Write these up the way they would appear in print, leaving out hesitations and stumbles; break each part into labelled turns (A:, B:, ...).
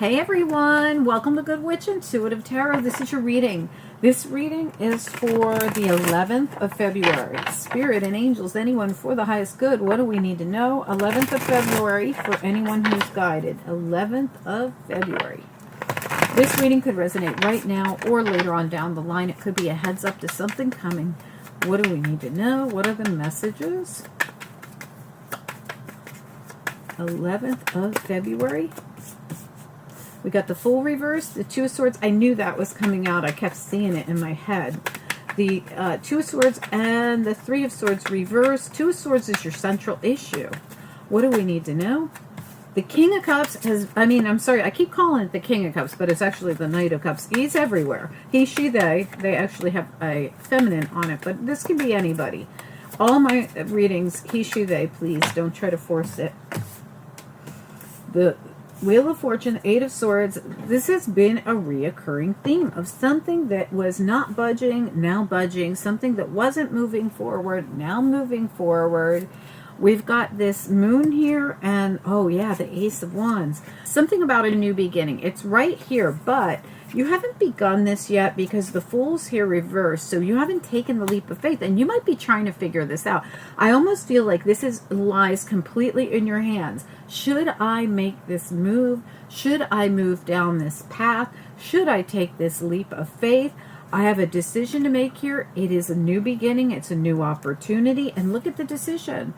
A: Hey everyone, welcome to Good Witch Intuitive Tarot. This is your reading. This reading is for the 11th of February. Spirit and angels, anyone for the highest good. What do we need to know? 11th of February for anyone who's guided. 11th of February. This reading could resonate right now or later on down the line. It could be a heads up to something coming. What do we need to know? What are the messages? 11th of February. We got the Fool reverse, the Two of Swords. I knew that was coming out. I kept seeing it in my head. The Two of Swords and the Three of Swords reverse. Two of Swords is your central issue. What do we need to know? The King of Cups has, I keep calling it the King of Cups, but it's actually the Knight of Cups. He's everywhere. He, she, they. They actually have a feminine on it, but this can be anybody. All my readings, he, she, they, please don't try to force it. The Wheel of Fortune, Eight of Swords. This has been a reoccurring theme of something that was not budging, now budging. Something that wasn't moving forward, now moving forward. We've got this moon here and, oh yeah, the Ace of Wands. Something about a new beginning. It's right here, but you haven't begun this yet because the Fool's here reversed. So you haven't taken the leap of faith and you might be trying to figure this out. I almost feel like this lies completely in your hands. Should I make this move? Should I move down this path? Should I take this leap of faith? I have a decision to make here. It is a new beginning. It's a new opportunity. And look at the decision.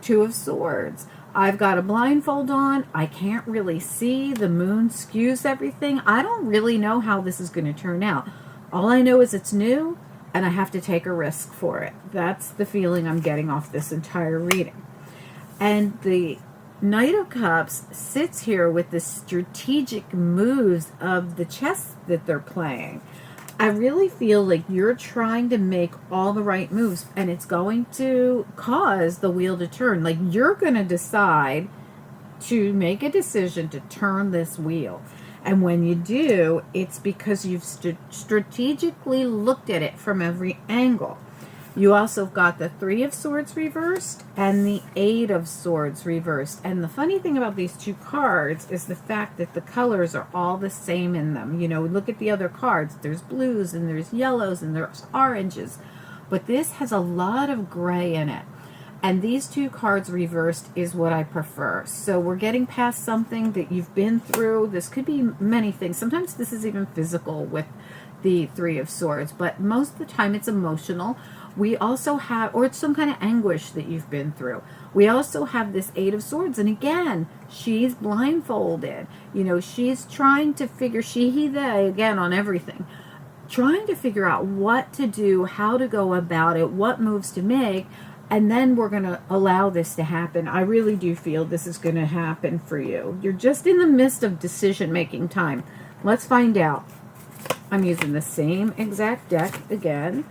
A: Two of Swords. I've got a blindfold on. I can't really see. The moon skews everything. I don't really know how this is going to turn out. All I know is it's new and I have to take a risk for it. That's the feeling I'm getting off this entire reading. And the Knight of Cups sits here with the strategic moves of the chess that they're playing. I really feel like you're trying to make all the right moves and it's going to cause the wheel to turn. Like you're going to decide to make a decision to turn this wheel. And when you do, it's because you've strategically looked at it from every angle. You also got the Three of Swords reversed and the Eight of Swords reversed. And the funny thing about these two cards is the fact that the colors are all the same in them. You know, look at the other cards. There's blues and there's yellows and there's oranges. But this has a lot of gray in it. And these two cards reversed is what I prefer. So we're getting past something that you've been through. This could be many things. Sometimes this is even physical with the Three of Swords. But most of the time it's emotional. We also have, or it's some kind of anguish that you've been through. We also have this Eight of Swords. And again, she's blindfolded. You know, she's trying to figure, she, he, they, again, on everything. Trying to figure out what to do, how to go about it, what moves to make. And then we're going to allow this to happen. I really do feel this is going to happen for you. You're just in the midst of decision-making time. Let's find out. I'm using the same exact deck again.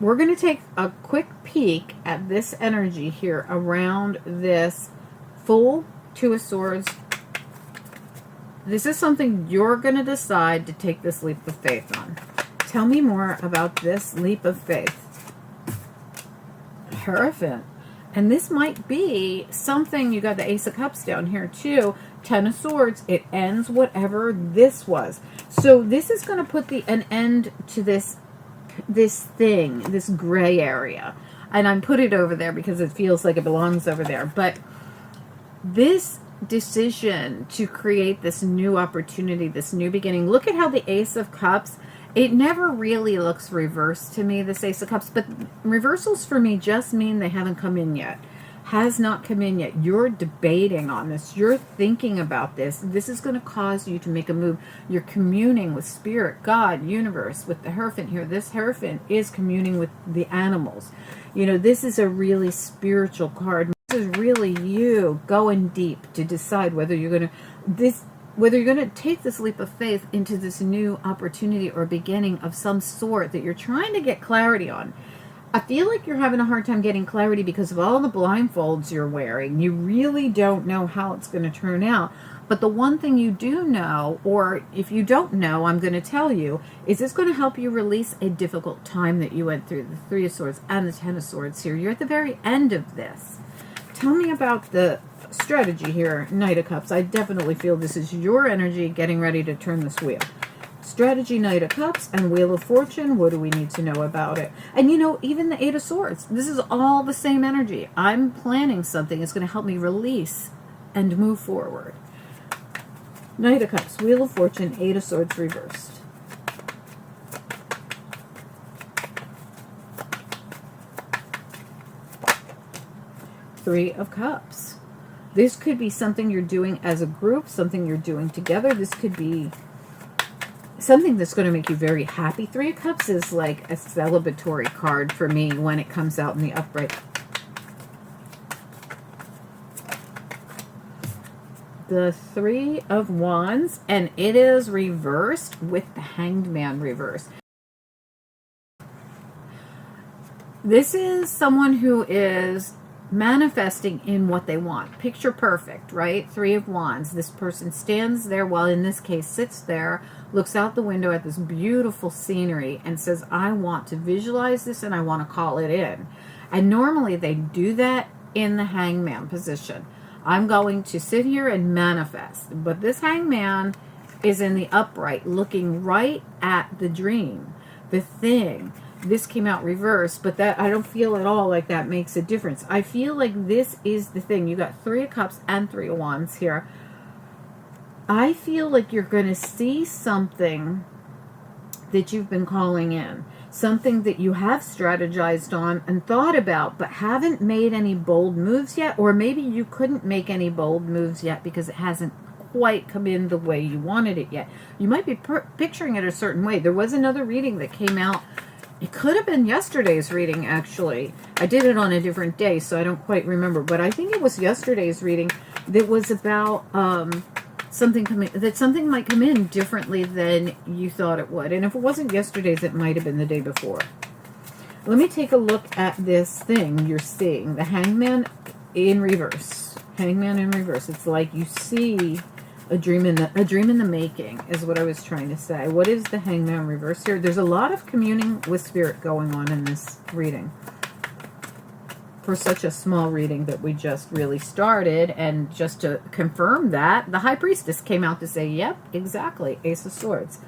A: We're going to take a quick peek at this energy here around this Fool, Two of Swords. This is something you're going to decide to take this leap of faith on. Tell me more about this leap of faith. Hierophant. And this might be something, you got the Ace of Cups down here too. Ten of Swords. It ends whatever this was. So this is going to put an end to this thing, this gray area. And I'm put it over there because it feels like it belongs over there. But this decision to create this new opportunity, this new beginning. Look at how the Ace of Cups, it never really looks reversed to me, this Ace of Cups. But reversals for me just mean they haven't come in yet. Has not come in yet. You're debating on this. You're thinking about this. This is going to cause you to make a move. You're communing with spirit, God, universe. With the Hierophant here, this Hierophant is communing with the animals. You know, this is a really spiritual card. This is really you going deep to decide whether you're going to take this leap of faith into this new opportunity or beginning of some sort that you're trying to get clarity on. I feel like you're having a hard time getting clarity because of all the blindfolds you're wearing. You really don't know how it's going to turn out. But the one thing you do know, or if you don't know, I'm going to tell you, is it's going to help you release a difficult time that you went through. The Three of Swords and the Ten of Swords here. You're at the very end of this. tell me about the strategy here, Knight of Cups. I definitely feel this is your energy getting ready to turn this wheel. Strategy, Knight of Cups, and Wheel of Fortune. What do we need to know about it? And you know, even the Eight of Swords. This is all the same energy. I'm planning something. It's going to help me release and move forward. Knight of Cups, Wheel of Fortune, Eight of Swords reversed. Three of Cups. This could be something you're doing as a group, something you're doing together. This could be something that's going to make you very happy. Three of Cups is like a celebratory card for me when it comes out in the upright. The Three of Wands, and it is reversed with the Hanged Man reversed. This is someone who is manifesting in what they want. Picture perfect, right? Three of Wands. This person stands there, well, in this case, sits there, looks out the window at this beautiful scenery and says, I want to visualize this and I want to call it in. And normally they do that in the hangman position. I'm going to sit here and manifest. But this hangman is in the upright, looking right at the dream, the thing. This came out reversed, but that I don't feel at all like that makes a difference. I feel like this is the thing. You got Three of Cups and Three of Wands here. I feel like you're going to see something that you've been calling in. Something that you have strategized on and thought about, but haven't made any bold moves yet. Or maybe you couldn't make any bold moves yet because it hasn't quite come in the way you wanted it yet. You might be picturing it a certain way. There was another reading that came out. It could have been yesterday's reading, actually. I did it on a different day, so I don't quite remember. But I think it was yesterday's reading that was about something might come in differently than you thought it would. And if it wasn't yesterday's, it might have been the day before. Let me take a look at this thing you're seeing. The Hangman in reverse. Hangman in reverse. It's like you see a dream in the making is what I was trying to say. What is the Hangman reverse here? There's a lot of communing with spirit going on in this reading. For such a small reading that we just really started, and just to confirm that, the High Priestess came out to say, yep, exactly, Ace of Swords.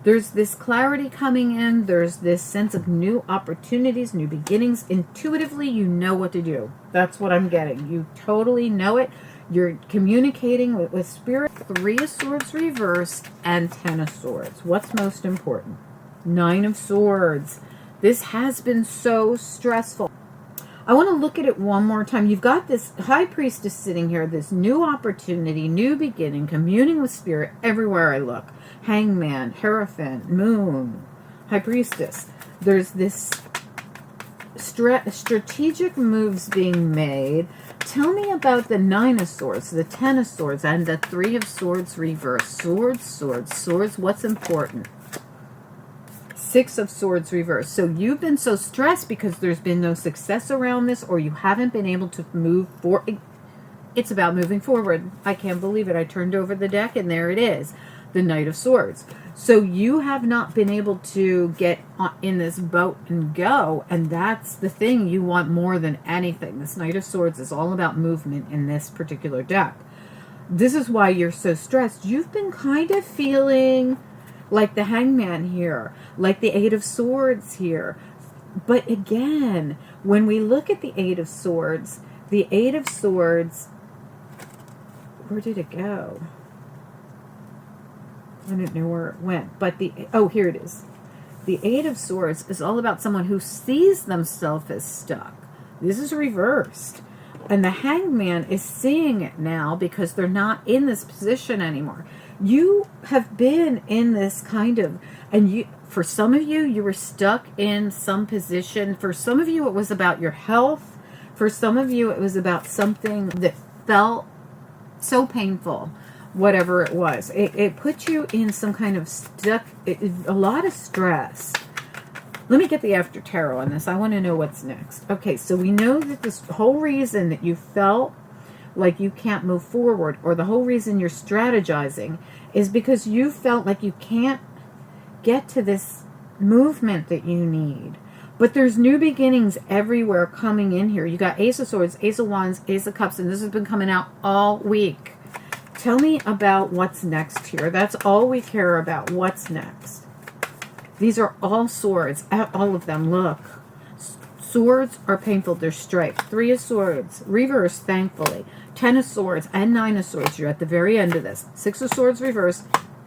A: There's this clarity coming in. There's this sense of new opportunities, new beginnings. Intuitively, you know what to do. That's what I'm getting. You totally know it. You're communicating with spirit. Three of Swords reversed and Ten of Swords. What's most important? Nine of Swords. This has been so stressful. I want to look at it one more time. You've got this High Priestess sitting here, this new opportunity, new beginning, communing with spirit everywhere I look. Hangman, Hierophant, Moon, High Priestess. There's this strategic moves being made. Tell me about the Nine of Swords, the Ten of Swords, and the Three of Swords reversed. Swords, swords, swords. What's important? Six of Swords reversed. So you've been so stressed because there's been no success around this, or you haven't been able to move forward. It's about moving forward. I can't believe it. I turned over the deck and there it is. The Knight of Swords. So you have not been able to get in this boat and go, and that's the thing you want more than anything. This Knight of Swords is all about movement in this particular deck. This is why you're so stressed. You've been kind of feeling like the Hangman here, like the Eight of Swords here. But again, when we look at the Eight of Swords, where did it go? I don't know where it went, but here it is. The Eight of Swords is all about someone who sees themselves as stuck. This is reversed. And the Hangman is seeing it now because they're not in this position anymore. You have been in this kind of, for some of you, you were stuck in some position. For some of you, it was about your health. For some of you, it was about something that felt so painful. Whatever it was, it put you in some kind of a lot of stress. Let me get the after tarot on this. I want to know what's next. Okay, so we know that this whole reason that you felt like you can't move forward, or the whole reason you're strategizing, is because you felt like you can't get to this movement that you need. But there's new beginnings everywhere coming in here. You got Ace of Swords, Ace of Wands, Ace of Cups, and this has been coming out all week. Tell me about what's next here. That's all we care about. What's next? These are all swords. All of them. Look. Swords are painful. They're striped. 3 of Swords. Reverse, thankfully. 10 of Swords and 9 of Swords. You're at the very end of this. 6 of Swords reversed.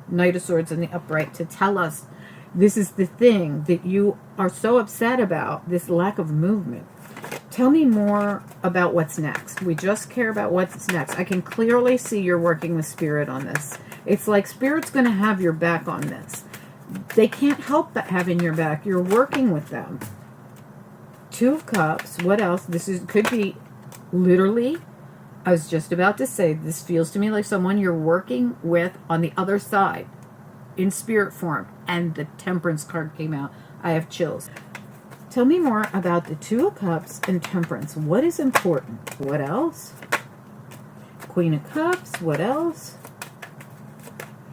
A: Knight of Swords in the upright to tell us this is the thing that you are so upset about, this lack of movement. Tell me more about what's next. We just care about what's next. I can clearly see you're working with Spirit on this. It's like Spirit's going to have your back on this. They can't help but having your back. You're working with them. 2 of Cups. What else? Could be literally, I was just about to say, this feels to me like someone you're working with on the other side in spirit form, and the Temperance card came out. I have chills. Tell me more about the 2 of Cups and Temperance. What is important? What else? Queen of Cups. What else?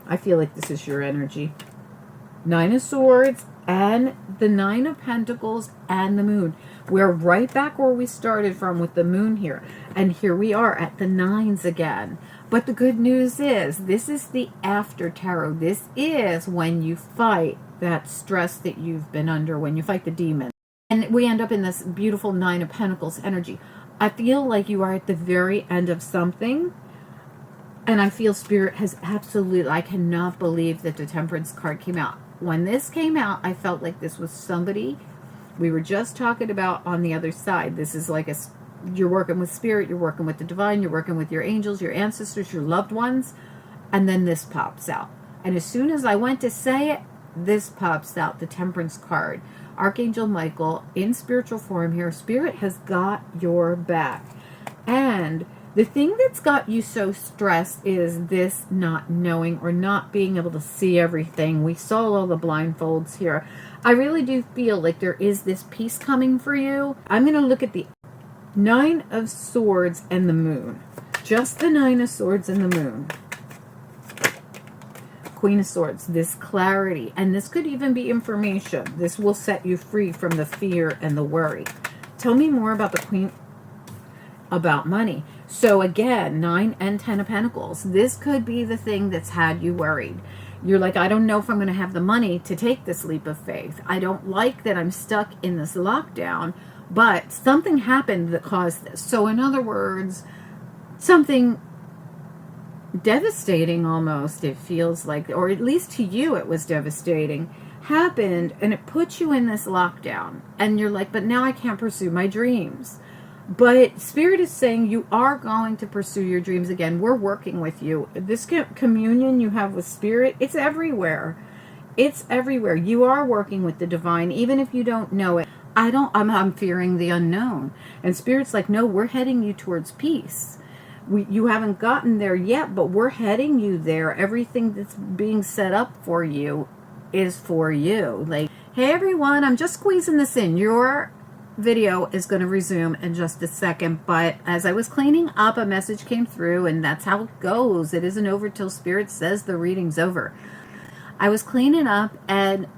A: I feel like this is your energy. 9 of Swords and the 9 of Pentacles and the Moon. We're right back where we started from with the Moon here. And here we are at the 9s again. But the good news is, this is the after tarot. This is when you fight that stress that you've been under, when you fight the demon. And we end up in this beautiful 9 of Pentacles energy. I feel like you are at the very end of something. And I feel Spirit has absolutely, I cannot believe that the Temperance card came out. When this came out, I felt like this was somebody we were just talking about on the other side. This is like you're working with Spirit, you're working with the divine, you're working with your angels, your ancestors, your loved ones, and then this pops out. And as soon as I went to say it, this pops out, the Temperance card. Archangel Michael in spiritual form here. Spirit has got your back. And the thing that's got you so stressed is this not knowing or not being able to see everything. We saw all the blindfolds here. I really do feel like there is this peace coming for you. I'm going to look at the 9 of Swords and the Moon. Just the 9 of Swords and the Moon. Queen of Swords, this clarity. And this could even be information. This will set you free from the fear and the worry. Tell me more about the Queen, about money. So again, 9 and 10 of Pentacles. This could be the thing that's had you worried. You're like, I don't know if I'm going to have the money to take this leap of faith. I don't like that I'm stuck in this lockdown, but something happened that caused this. So in other words, something devastating almost, it feels like, or at least to you it was devastating, happened, and it put you in this lockdown. And you're like, but now I can't pursue my dreams. But Spirit is saying you are going to pursue your dreams again. We're working with you. This communion you have with Spirit, it's everywhere. It's everywhere. You are working with the divine, even if you don't know it. I'm fearing the unknown. And Spirit's like, no, we're heading you towards peace. You haven't gotten there yet, but we're heading you there. Everything that's being set up for you is for you. Like, hey everyone, I'm just squeezing this in. Your video is going to resume in just a second, but as I was cleaning up, a message came through, and that's how it goes. It isn't over till Spirit says the reading's over. I was cleaning up and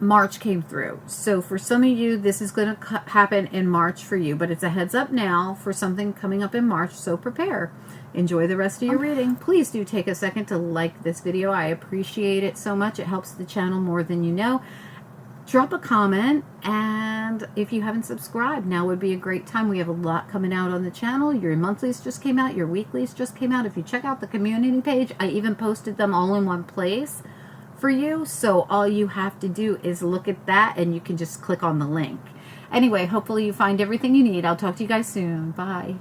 A: March came through. So for some of you, this is going to happen in March for you, but it's a heads up now for something coming up in March, so prepare. Enjoy the rest of your reading. Please do take a second to like this video. I appreciate it so much. It helps the channel more than you know. Drop a comment, and if you haven't subscribed, now would be a great time. We have a lot coming out on the channel. Your monthlies just came out. Your weeklies just came out. If you check out the community page, I even posted them all in one place for you. So all you have to do is look at that, and you can just click on the link. Anyway, hopefully you find everything you need. I'll talk to you guys soon. Bye.